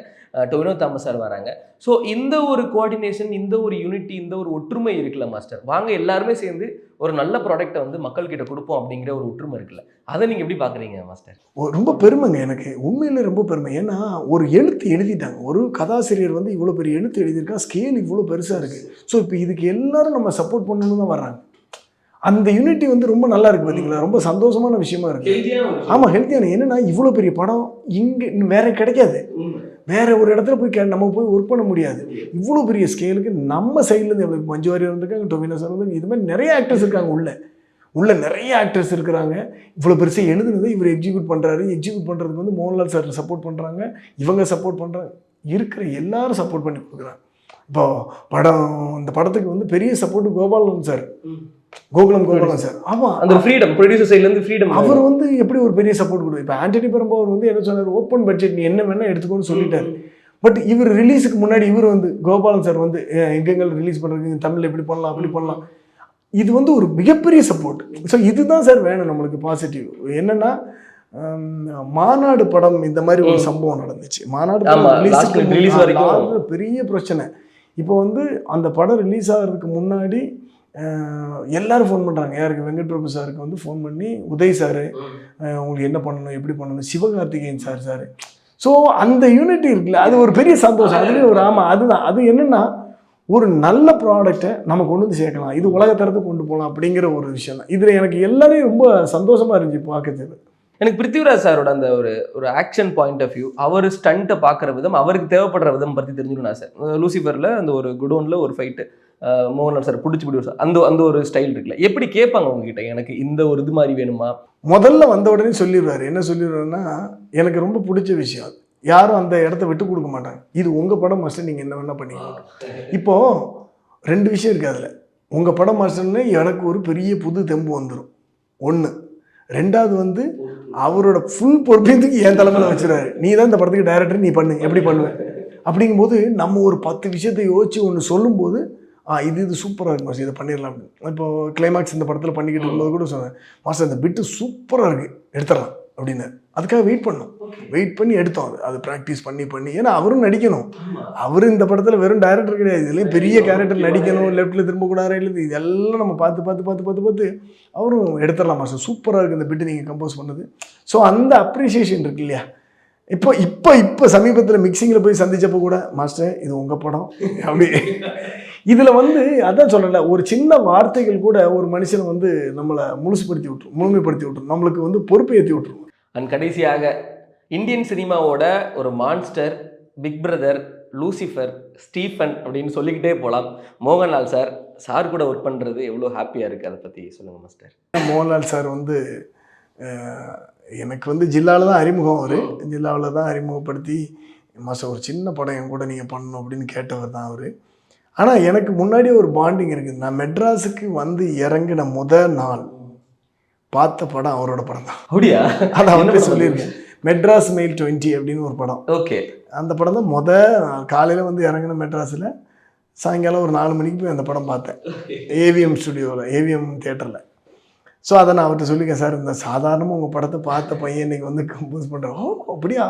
டொவினோ தாமஸ் சார் வராங்க. ஸோ இந்த ஒரு கோஆர்டினேஷன், இந்த ஒரு யூனிட்டி, இந்த ஒரு ஒற்றுமை இருக்குல்ல மாஸ்டர், வாங்க எல்லாருமே சேர்ந்து ஒரு நல்ல ப்ராடக்ட்டை வந்து மக்கள்கிட்ட கொடுப்போம் அப்படிங்கிற ஒரு ஒற்றுமை இருக்குல்ல, அதை நீங்கள் எப்படி பார்க்குறீங்க மாஸ்டர்? ரொம்ப பெருமைங்க எனக்கு, உண்மையிலே ரொம்ப பெருமை. ஏன்னா ஒரு எழுத்து எழுதிட்டாங்க, ஒரு கதாசிரியர் வந்து இவ்வளோ பெரிய எழுத்து எழுதியிருக்கா, ஸ்கேல் இவ்வளோ பெருசாக இருக்குது. ஸோ இப்போ இதுக்கு எல்லாரும் நம்ம சப்போர்ட் பண்ணணும்னு தான் வர்றாங்க. அந்த யூனிட்டி வந்து ரொம்ப நல்லா இருக்குது பார்த்தீங்களா, ரொம்ப சந்தோஷமான விஷயமா இருக்குது. ஆமாம், ஹெல்த்தியான. என்னென்னா இவ்வளோ பெரிய படம் இங்கே வேற கிடைக்காது, வேற ஒரு இடத்துல போய் நம்ம போய் ஒர்க் பண்ண முடியாது. இவ்வளோ பெரிய ஸ்கேலுக்கு நம்ம சைட்லேருந்து எவ்வளோ மஞ்சு வாரியர் வந்திருக்காங்க, டொவினோ சார் வந்து, இது மாதிரி நிறைய ஆக்டர்ஸ் இருக்காங்க, உள்ள நிறைய ஆக்டர்ஸ் இருக்கிறாங்க. இவ்வளோ பெருசாக எழுதுனது இவர் எக்ஸிக்யூட் பண்ணுறதுக்கு வந்து மோகன்லால் சார் சப்போர்ட் பண்ணுறாங்க, இவங்க சப்போர்ட் பண்ணுறாங்க, இருக்கிற எல்லாரும் சப்போர்ட் பண்ணி கொடுக்குறாங்க. இப்போ இந்த படத்துக்கு வந்து பெரிய support Gopalan sir, Gokulam sir. ஆமாம், அந்த ஃப்ரீடம், ப்ரொடியூசர் சைட்லேருந்து ஃப்ரீடம். அவர் வந்து எப்படி ஒரு பெரிய சப்போர்ட் கொடுக்கும். இப்போ ஆண்டனி பெரும்பாவர் வந்து என்ன சொன்னார், ஓப்பன் பட்ஜெட், நீ என்ன வேணால் எடுத்துக்கோன்னு சொல்லிட்டாரு. பட் இவர் ரிலீஸுக்கு முன்னாடி இவர் வந்து கோபாலன் சார் வந்து எங்கெங்க ரிலீஸ் பண்ணுறதுக்கு தமிழில் எப்படி பண்ணலாம் அப்படி பண்ணலாம், இது வந்து ஒரு மிகப்பெரிய சப்போர்ட். ஸோ இதுதான் சார் வேணும் நம்மளுக்கு பாசிட்டிவ். என்னென்னா மாநாடு படம் இந்த மாதிரி ஒரு சம்பவம் நடந்துச்சு. மாநாடு படம் ரிலீஸ் வரைக்கும் பெரிய பிரச்சனை. இப்போ வந்து அந்த படம் ரிலீஸ் ஆகிறதுக்கு முன்னாடி எல்லாரும் ஃபோன் பண்ணுறாங்க. யாருக்கு, வெங்கட் பிரபு சாருக்கு வந்து ஃபோன் பண்ணி, உதய் சார் உங்களுக்கு என்ன பண்ணணும், எப்படி பண்ணணும், சிவகார்த்திகேயன் சார். ஸோ அந்த யூனிட்டி இருக்குல்ல, அது ஒரு பெரிய சந்தோஷம். அதுலேயே ஒரு அதுதான் அது என்னென்னா ஒரு நல்ல ப்ராடக்டை நம்ம கொண்டு வந்து சேர்க்கலாம், இது உலகத்தரத்துக்கு கொண்டு போகலாம் அப்படிங்கிற ஒரு விஷயம் தான். இதில் எனக்கு எல்லாரையும் ரொம்ப சந்தோஷமாக இருந்துச்சு பார்க்கறது. எனக்கு பிருத்திவிராஜ் சாரோட அந்த ஒரு ஆக்ஷன் பாயிண்ட் ஆஃப் வியூ, அவர் ஸ்டண்ட்டை பார்க்குற விதம், அவருக்கு தேவைப்படுற விதம் பற்றி தெரிஞ்சுக்கணும் சார். லூசிஃபரில் அந்த ஒரு குடோனில் ஒரு ஃபைட்டு, மோகன்லால் சார் பிடிச்சி சார் அந்த ஒரு ஸ்டைல் இருக்குல்ல, எப்படி கேட்பாங்க உங்ககிட்ட, எனக்கு இந்த ஒரு இது மாதிரி வேணுமா? முதல்ல வந்த உடனே சொல்லிடுவார். என்ன சொல்லிடுவாருன்னா, எனக்கு ரொம்ப பிடிச்ச விஷயம் அது, யாரும் அந்த இடத்த விட்டு கொடுக்க மாட்டாங்க, இது உங்கள் படம் மாஸ்டர், நீங்கள் என்ன வேணால் பண்ணிக்கலாம். இப்போது 2 விஷயம் இருக்குது அதில். உங்கள் படம் மாஸ்டர்னு எனக்கு ஒரு பெரிய புது தெம்பு வந்துடும், ஒன்று. 2வது வந்து அவரோட ஃபுல் பொறுப்பேற்றுக்கு என் தலைமையில் வச்சுருவாரு, நீ தான் இந்த படத்துக்கு டைரக்டர், நீ பண்ணு, எப்படி பண்ணுவேன் அப்படிங்கும்போது நம்ம ஒரு 10 விஷயத்தை யோசிச்சு ஒன்று சொல்லும்போது இது சூப்பராக இருக்கு மாஸ்டர், இதை பண்ணிடலாம் அப்படின்னு. இப்போது கிளைமாக்ஸ் இந்த படத்தில் பண்ணிக்கிட்டு இருக்கும்போது கூட சொன்னேன், மாஸ்டர் இந்த பிட்டு சூப்பராக இருக்குது, எடுத்துடலாம் அப்படின்னு. அதுக்காக வெயிட் பண்ணி எடுத்தோம். அது ப்ராக்டிஸ் பண்ணி ஏன்னா அவரும் நடிக்கணும். அவரு இந்த படத்தில் வெறும் டைரக்டர் கிடையாது, இதுலேயும் பெரிய கேரக்டர் நடிக்கணும், லெஃப்ட்டில் திரும்பக்கூடாது, இல்லை இதெல்லாம் நம்ம பார்த்து அவரும் எடுத்துடலாம் மாஸ்டர், சூப்பராக இருக்குது இந்த பிட்டு நீங்கள் கம்போஸ் பண்ணது. ஸோ அந்த அப்ரிசியேஷன் இருக்கு இல்லையா. இப்போ சமீபத்தில் மிக்சிங்கில் போய் சந்திச்சப்போ கூட, மாஸ்டர் இது உங்கள் படம் அப்படி. இதில் வந்து அதான் சொல்லலை, ஒரு சின்ன வார்த்தைகள் கூட ஒரு மனுஷனை வந்து நம்மளை முழுமைப்படுத்தி விட்டுரும், நம்மளுக்கு வந்து பொறுப்பை ஏற்றி விட்டுரும். அண்ட் கடைசியாக இந்தியன் சினிமாவோட ஒரு மான்ஸ்டர், பிக் பிரதர், லூசிஃபர், ஸ்டீஃபன் அப்படின்னு சொல்லிக்கிட்டே போகலாம். மோகன்லால் சார் கூட ஒர்க் பண்ணுறது எவ்வளோ ஹாப்பியாக இருக்குது, அதை பற்றி சொல்லுங்கள் மாஸ்டர். மோகன்லால் சார் வந்து எனக்கு வந்து ஜில்லாவில் தான் அறிமுகம், ஜில்லாவில் தான் அறிமுகப்படுத்தி, மாஸ்டர் ஒரு சின்ன படம் என் கூட நீங்கள் பண்ணணும் அப்படின்னு கேட்டவர் தான் அவர். ஆனால் எனக்கு முன்னாடியே ஒரு பாண்டிங் இருக்குது. நான் மெட்ராஸுக்கு வந்து இறங்கின முதல் நாள் பார்த்த படம் அவரோட படம் தான். அப்படியா? அதை அவர்கிட்ட சொல்லியிருக்கேன். மெட்ராஸ் மெயில் 20 அப்படின்னு ஒரு படம். ஓகே. அந்த படம் தான் காலையில் வந்து இறங்கின மெட்ராஸில், சாயங்காலம் ஒரு 4 மணிக்கு போய் அந்த படம் பார்த்தேன், ஏவிஎம் ஸ்டுடியோவில், ஏவிஎம் தியேட்டரில். ஸோ அதை நான் அவர்கிட்ட சொல்லியிருக்கேன், சார் இந்த சாதாரணமாக உங்கள் படத்தை பார்த்த பையன் இன்றைக்கி வந்து கம்போஸ் பண்ணுறேன். அப்படியா,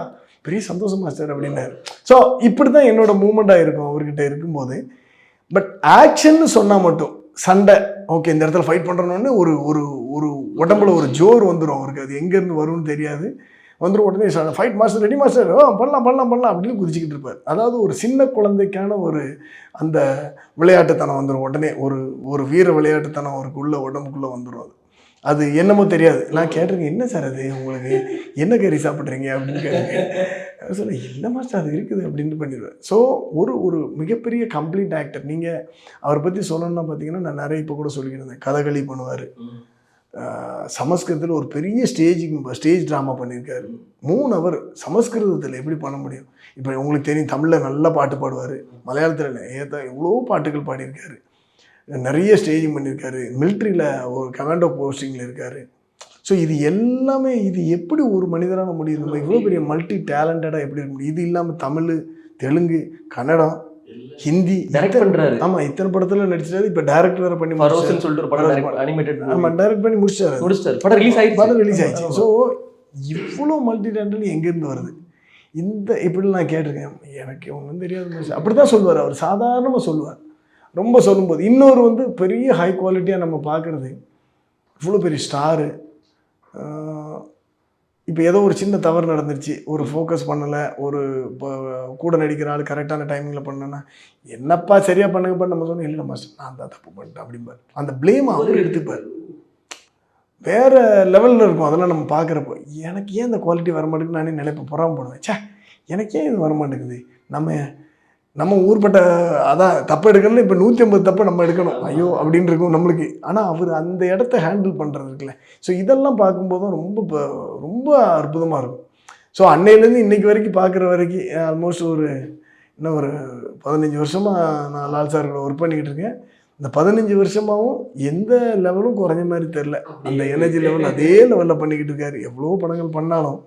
பெரிய சந்தோஷமா சார் அப்படின்னாரு. ஸோ இப்படி தான் என்னோடய மூமெண்ட்டாக இருக்கும் அவர்கிட்ட இருக்கும்போது. பட் ஆக்ஷன்னு சொன்னால் மட்டும், சண்டை ஓகே இந்த இடத்துல ஃபைட் பண்ணுறோன்னு ஒரு ஒரு உடம்புல ஒரு ஜோர் வந்துடும் அவருக்கு, அது எங்கேருந்து வரும்னு தெரியாது, வந்துடும். உடனே ஃபைட் மாஸ்டர் ரெடி மாஸ்டர், பண்ணலாம் அப்படின்னு குதிச்சுக்கிட்டு இருப்பார். அதாவது ஒரு சின்ன குழந்தைக்கான ஒரு அந்த விளையாட்டுத்தனம் வந்துடும் உடனே, ஒரு வீர விளையாட்டுத்தனம் அவருக்கு உடம்புக்குள்ளே வந்துடும். அது என்னமோ தெரியாது. நான் கேட்டிருக்கேன், என்ன சார் அது உங்களுக்கு என்ன கறி சாப்பிட்றீங்க அப்படின்னு கேட்டிருக்கேன். சொல்ல இல்லை மாஸ்டர் அது இருக்குது அப்படின்னு பண்ணிடுவேன். ஸோ ஒரு மிகப்பெரிய கம்ப்ளீட் ஆக்டர். நீங்கள் அவரை பற்றி சொல்லணும்னா பார்த்தீங்கன்னா, நான் நிறைய இப்போ கூட சொல்லிக்கிட்டு கதகளி பண்ணுவார், சமஸ்கிருதத்தில் ஒரு பெரிய ஸ்டேஜ் ட்ராமா பண்ணியிருக்காரு. 3 ஹவர் சமஸ்கிருதத்தில் எப்படி பண்ண முடியும்? இப்போ உங்களுக்கு தெரியும், தமிழில் நல்லா பாட்டு பாடுவார், மலையாளத்தில் எவ்வளோ பாட்டுகள் பாடியிருக்காரு, நிறைய ஸ்டேஜிங் பண்ணியிருக்காரு, மிலிட்ரியில் ஒரு கமாண்டோ போஸ்டிங்கில் இருக்கார். ஸோ இது எல்லாமே இது எப்படி ஒரு மனிதரான முடியும்? நம்ம இவ்வளோ பெரிய மல்டி டேலண்டடாக எப்படி இருக்க முடியும்? இது இல்லாமல் தமிழ், தெலுங்கு, கன்னடம், ஹிந்தி டைரக்ட் பண்றாரு. ஆமாம், இத்தனை படத்தில் நடிச்சிட்டாரு. இப்போ டைரக்ட் வேறு பண்ணி ஃபரோஸ்ன்னு சொல்லிட்டு ஒரு படம் அனிமேட்டட் ஆமாம் டைரக்ட் பண்ணி முடிச்சிட்டாரு. படம் ரிலீஸ் ஆயிடுச்சு. ஸோ இவ்வளோ மல்டி டேலண்ட் எங்கேருந்து வருது? இந்த இப்படி நான் கேட்டிருக்கேன். எனக்கு ஒன்றும் தெரியாது அப்படி தான் சொல்லுவார் அவர். சாதாரணமாக சொல்லுவார். ரொம்ப சொல்லும்போது இன்னொரு வந்து பெரிய ஹை குவாலிட்டியாக நம்ம பார்க்குறது, இவ்வளோ பெரிய ஸ்டாரு, இப்போ ஏதோ ஒரு சின்ன தவறு நடந்துருச்சு, ஒரு ஃபோக்கஸ் பண்ணலை, ஒரு இப்போ கூட நடிக்கிற ஆள் கரெக்டான டைமிங்கில் பண்ணேன்னா என்னப்பா சரியாக பண்ணுங்கப்பா நம்ம சொன்னோம். இல்லை மாஸ்டர் நான் தான் தப்பு பண்ணிட்டேன் அப்படிம்பார். அந்த ப்ளேமை அவர் எடுத்துப்பார். வேறு லெவலில் இருக்கும் அதெல்லாம் நம்ம பார்க்குறப்போ. எனக்கு ஏன் இந்த குவாலிட்டி வரமாட்டேங்குது நானே நினைப்பேன், பொறாமப்படுவேன். சே எனக்கு ஏன் இது வரமாட்டேங்குது, நம்ம ஊர்பட்ட அதான் தப்பு எடுக்கணும்னு இப்போ 150 தப்பை நம்ம எடுக்கணும், ஐயோ அப்படின்னு இருக்கும் நம்மளுக்கு. ஆனால் அவர் அந்த இடத்த ஹேண்டில் பண்ணுறது இருக்குல்ல. ஸோ இதெல்லாம் பார்க்கும்போதும் ரொம்ப அற்புதமாக இருக்கும். ஸோ அன்னையிலேருந்து இன்றைக்கி வரைக்கும் பார்க்குற வரைக்கும் ஆல்மோஸ்ட் இன்னும் ஒரு 15 வருஷமாக நான் லால் சார் கூட ஒர்க் பண்ணிக்கிட்டு இருக்கேன். இந்த 15 வருஷமாகவும் எந்த லெவலும் குறைஞ்ச மாதிரி தெரில. அந்த எனர்ஜி லெவல் அதே லெவலில் பண்ணிக்கிட்டு இருக்காரு. எவ்வளோ படங்கள் பண்ணாலும்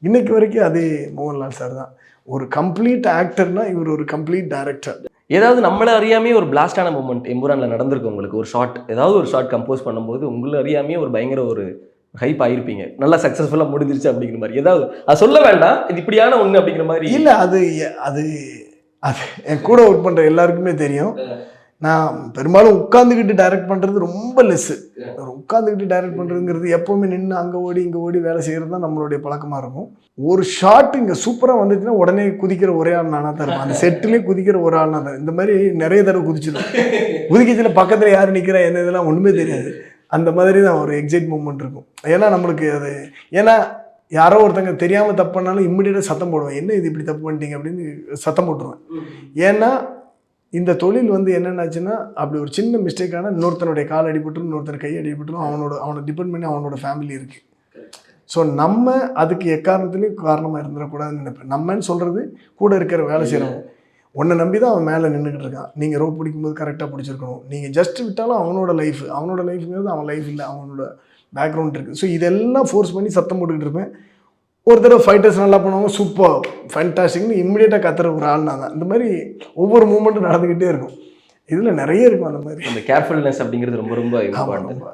இன்னைக்கு வரைக்கும் அதே மோகன்லால் சார் தான். ஒரு கம்ப்ளீட் ஆக்டர்னா இவர் ஒரு கம்ப்ளீட் டைரக்டர். ஏதாவது நம்மளை அறியாமே ஒரு பிளாஸ்டான மூமெண்ட் எம்புரான்ல நடந்திருக்கு உங்களுக்கு? ஒரு ஷார்ட், ஏதாவது ஒரு ஷார்ட் கம்போஸ் பண்ணும்போது உங்களை அறியாமே ஒரு பயங்கர ஒரு ஹைப் ஆகிருப்பீங்க, நல்லா சக்ஸஸ்ஃபுல்லாக முடிஞ்சிருச்சு அப்படிங்கிற மாதிரி ஏதாவது? அது சொல்ல வேண்டாம், இது இப்படியான ஒன்று அப்படிங்கிற மாதிரி. இல்லை, அது என் கூட ஒர்க் பண்ணுற எல்லாருக்குமே தெரியும். நான் பெரும்பாலும் உட்காந்துக்கிட்டு டைரக்ட் பண்ணுறது ரொம்ப லெஸ்ஸு. உட்காந்துக்கிட்டு டைரக்ட் பண்ணுறதுங்கிறது எப்போவுமே நின்று அங்கே ஓடி இங்கே ஓடி வேலை செய்கிறது தான் நம்மளுடைய பழக்கமாக இருக்கும். ஒரு ஷாட் இங்கே சூப்பராக வந்துச்சுன்னா உடனே குதிக்கிற ஒரே ஆள் நானாக தான் இருப்பேன். அந்த செட்டிலே குதிக்கிற ஒரு ஆள் நான் தான். இந்த மாதிரி நிறைய தடவை குதிச்சிடும். குதிக்கச்சில் பக்கத்தில் யார் நிற்கிறா என்ன இதெல்லாம் ஒன்றுமே தெரியாது. அந்த மாதிரி தான் ஒரு எக்ஸைட் மூமெண்ட் இருக்கும். ஏன்னா நம்மளுக்கு அது யாரோ ஒருத்தங்க தெரியாமல் தப்பு பண்ணாலும் இம்மிடியேட்டாக சத்தம் போடுவேன், என்ன இது இப்படி தப்பு பண்ணிட்டீங்க அப்படின்னு சத்தம் போட்டுருவேன். ஏன்னா இந்த தொழில் என்னென்னாச்சுன்னா அப்படி ஒரு சின்ன மிஸ்டேக்கான இன்னொருத்தனுடைய கால் அடிபட்டுரும், இன்னொருத்தர் கை அடிபட்டுரும், அவனை டிபெண்ட் பண்ணி அவனோட ஃபேமிலி இருக்குது. ஸோ நம்ம அதுக்கு எக்காரணத்துலேயும் காரணமாக இருந்துடக்கூடாதுன்னு நினைப்பேன். நம்மன்னு சொல்கிறது கூட இருக்கிற வேலை செய்கிறவங்க. உன்னை நம்பி தான் அவன் மேலே நின்றுக்கிட்டு இருக்கான். நீங்கள் ரோப் பிடிக்கும்போது கரெக்டாக பிடிச்சிருக்கணும். நீங்கள் ஜஸ்ட் விட்டாலும் அவனோட லைஃப்ங்கிறது அவன் லைஃப் இல்லை, அவனோட பேக்ரவுண்ட் இருக்குது. ஸோ இதெல்லாம் ஃபோர்ஸ் பண்ணி சத்தம் போட்டுக்கிட்டு இருப்பேன். ஒரு தடவை ஃபைட்டர்ஸ் நல்லா பண்ணுவாங்க, சூப்பர் ஃபேண்டாஸ்டிக்னு இம்மிடியேட்டாக கத்துற ஒரு ஆள் நான் தான். இந்த மாதிரி ஒவ்வொரு மூமெண்ட்டும் நடந்துக்கிட்டே இருக்கும். இதில் நிறைய இருக்கும் அந்த மாதிரி. அந்த கேர்ஃபுல்னஸ் அப்படிங்கிறது ரொம்ப ரொம்ப இம்பார்ட்டன்ட்.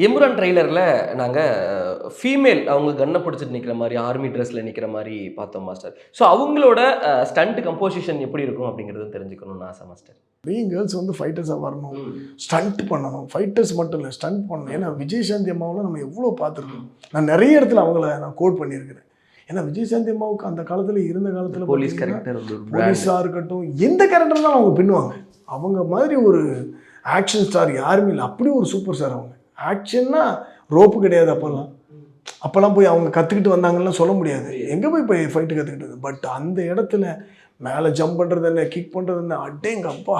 எம்புரான் ட்ரெய்லரில் நாங்கள் ஃபீமேல் அவங்க கன்னை பிடிச்சிட்டு நிற்கிற மாதிரி, ஆர்மி ட்ரெஸ்ஸில் நிற்கிற மாதிரி பார்த்தோம் மாஸ்டர். ஸோ அவங்களோட ஸ்டண்ட் கம்போசிஷன் எப்படி இருக்கும் அப்படிங்கிறது தெரிஞ்சுக்கணும்னு ஆசை மாஸ்டர். கேர்ள்ஸ் ஃபைட்டர்ஸாக வரணும், ஸ்டண்ட் பண்ணணும். ஃபைட்டர்ஸ் மட்டும் இல்லை, ஸ்டண்ட் பண்ணணும். ஏன்னா விஜயசாந்தி அம்மாவில் நம்ம எவ்வளோ பார்த்துருக்கோம். நான் நிறைய இடத்துல அவங்கள நான் கோட் பண்ணியிருக்கிறேன். ஏன்னா விஜயசாந்தி அம்மாவுக்கு அந்த காலத்தில் இருந்த காலத்தில் போலீஸ் கேரக்டர், போலீஸாக இருக்கட்டும், எந்த கேரக்டர் தான் அவங்க பின்னுவாங்க. அவங்க மாதிரி ஒரு ஆக்ஷன் ஸ்டார் யாருமே இல்லை. அப்படி ஒரு சூப்பர் ஸ்டார் அவங்க. ஆக்ஷன்னா ரோப்பு கிடையாது. அப்போல்லாம் போய் அவங்க கற்றுக்கிட்டு வந்தாங்கன்னா சொல்ல முடியாது, எங்கே போய் ஃபைட்டு கற்றுக்கிட்டது. பட் அந்த இடத்துல மேலே ஜம்ப் பண்ணுறது என்ன, கிக் பண்ணுறது என்ன, அட்டேங்க அப்பா,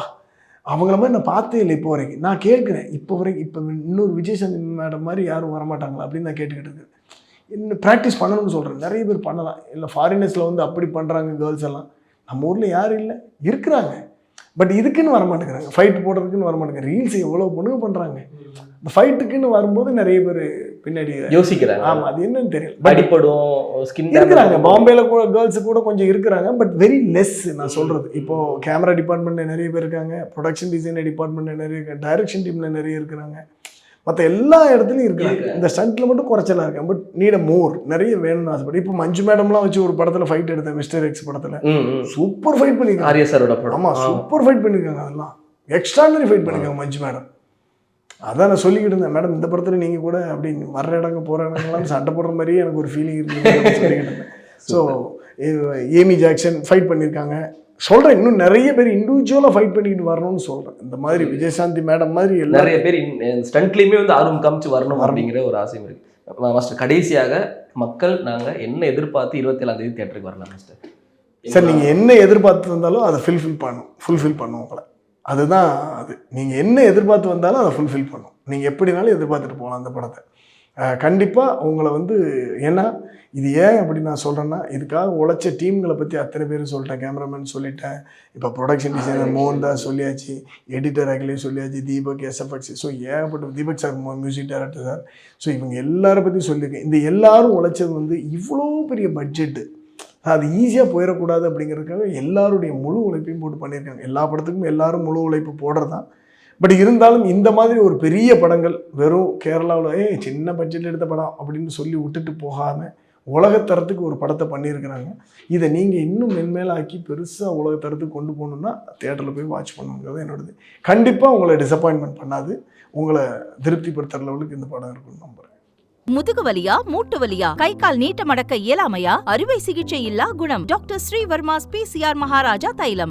அவங்கள மாதிரி நான் பார்த்தே இல்லை இப்போ வரைக்கும். நான் கேட்குறேன் இப்போ வரைக்கும், இப்போ இன்னொரு விஜயசாந்தி மேடம் மாதிரி யாரும் வரமாட்டாங்களா அப்படின்னு நான் கேட்டுக்கிட்டு இருக்கேன். இன்னும் ப்ராக்டிஸ் பண்ணணும்னு சொல்கிறேன். நிறைய பேர் பண்ணலாம். இல்லை ஃபாரினர்ஸில் அப்படி பண்ணுறாங்க கேர்ள்ஸ் எல்லாம். நம்ம ஊரில் யாரும் இல்லை, இருக்கிறாங்க. பட் இதுக்குன்னு வரமாட்டேங்கிறாங்க, ஃபைட் போடுறதுக்குன்னு வரமாட்டேங்கிறாங்க. ரீல்ஸ் எவ்வளோ பொண்ணுங்க பண்ணுறாங்க. இந்த ஃபைட்டுக்குன்னு வரும்போது நிறைய பேர் பின்னாடி யோசிக்கிறாங்க. ஆமாம், அது என்னன்னு தெரியல. அடிப்படும் ஸ்கின் இருக்கிறாங்க. பாம்பேல கூட கேர்ள்ஸு கூட கொஞ்சம் இருக்கிறாங்க, பட் வெரி லெஸ். நான் சொல்கிறது இப்போது கேமரா டிபார்ட்மெண்ட்டில் நிறைய பேர் இருக்காங்க, ப்ரொடக்ஷன் டிசைன் டிபார்ட்மெண்ட்டில் நிறைய இருக்காங்க, டைரக்ஷன் டீமில் நிறைய இருக்கிறாங்க, மற்ற எல்லா இடத்துலையும் இருக்காங்க. இந்த ஸ்டண்ட்டில் மட்டும் குறைச்சலாக இருக்கேன். பட் நீட மோர், நிறைய வேணும்னு ஆசைப்பட்டு. இப்போ மஞ்சு மேடம்லாம் வச்சு ஒரு படத்தில் ஃபைட் எடுத்தேன், மிஸ்டர் எக்ஸ் படத்தில். சூப்பர் ஃபைட் பண்ணியிருக்காங்க. ஆர்யா சாரோட படம். ஆமாம், சூப்பர் ஃபைட் பண்ணியிருக்காங்க. அதெல்லாம் எக்ஸ்ட்ரானரி ஃபைட் பண்ணியிருக்காங்க மஞ்சு மேடம். அதான் நான் சொல்லிக்கிட்டு இருந்தேன், மேடம் இந்த படத்தில் நீங்கள் கூட அப்படின்னு வர்ற இடங்க போகிற இடங்கள்லாம் சண்டை போடுற மாதிரியே எனக்கு ஒரு ஃபீலிங் இருக்குது சொல்லிக்கிட்டு இருந்தேன். ஸோ ஏமி ஜாக்சன் ஃபைட் பண்ணியிருக்காங்க. சொல்கிறேன், இன்னும் நிறைய பேர் இண்டிவிஜுவலாக ஃபைட் பண்ணிக்கிட்டு வரணும்னு சொல்கிறேன். இந்த மாதிரி விஜயசாந்தி மேடம் மாதிரி நிறைய பேர் ஸ்டண்ட்லேயுமே ஆர்வம் காமிச்சு வரணும் அப்படிங்கிற ஒரு ஆசையும் இருக்குது. மாஸ்டர், கடைசியாக மக்கள் நாங்கள் என்ன எதிர்பார்த்து 27ஆம் தேதி தியேட்டருக்கு வரலாம் மாஸ்டர்? சார், நீங்கள் என்ன எதிர்பார்த்து வந்தாலும் அதை ஃபுல்ஃபில் பண்ணும் உங்களை. அதுதான் அது. நீங்கள் என்ன எதிர்பார்த்து வந்தாலும் அதை ஃபுல்ஃபில் பண்ணும். நீங்கள் எப்படினாலும் எதிர்பார்த்துட்டு போகலாம் அந்த படத்தை. கண்டிப்பாக உங்களை வந்து ஏன்னா இது ஏன் அப்படி நான் சொல்கிறேன்னா இதுக்காக உழைச்ச டீம்களை பற்றி அத்தனை பேரும் சொல்லிட்டேன். கேமராமேன் சொல்லிட்டேன், இப்போ ப்ரொடக்ஷன் டிசைனர் மோகன்தாஸ் சொல்லியாச்சு, எடிட்டர் அகிலே சொல்லியாச்சு, தீபக் எஸ்எஃப்எக்ஸ், ஸோ ஏகப்பட்ட Deepak sir music director sir, so இவங்க எல்லாரை பற்றி சொல்லியிருக்கேன். இந்த எல்லாரும் உழைச்சது வந்து இவ்வளோ பெரிய பட்ஜெட்டு, அது ஈஸியாக போயிடக்கூடாது அப்படிங்கிறதுக்காக எல்லாருடைய முழு உழைப்பையும் போட்டு பண்ணியிருக்காங்க. எல்லா படத்துக்கும் எல்லாரும் முழு உழைப்பு போடுறதான். பட் இருந்தாலும் இந்த மாதிரி ஒரு பெரிய படங்கள் வெறும் கேரளாவில் சின்ன பட்ஜெட்டில் எடுத்த படம் அப்படின்னு சொல்லி விட்டுட்டு போகாமல் உலகத்தரத்துக்கு ஒரு படத்தை பண்ணியிருக்கிறாங்க. இதை நீங்கள் இன்னும் மென்மேலாக்கி பெருசாக உலகத்தரத்துக்கு கொண்டு போகணுன்னா தியேட்டரில் போய் வாட்ச் பண்ணணுங்கிறது என்னோடது. கண்டிப்பாக உங்களை டிசப்பாயின்மெண்ட் பண்ணாது, உங்களை திருப்திப்படுத்துகிற லெவலுக்கு இந்த படம் இருக்குன்னு நம்புகிறேன். முதுகு வலியா, மூட்டு வலியா, கை கால் நீட்ட மடக்க இயலாமையா, அறுவை சிகிச்சை இல்லா குணம். டாக்டர் ஸ்ரீவர்மாஸ் பிசிஆர் மகாராஜா தைலம்.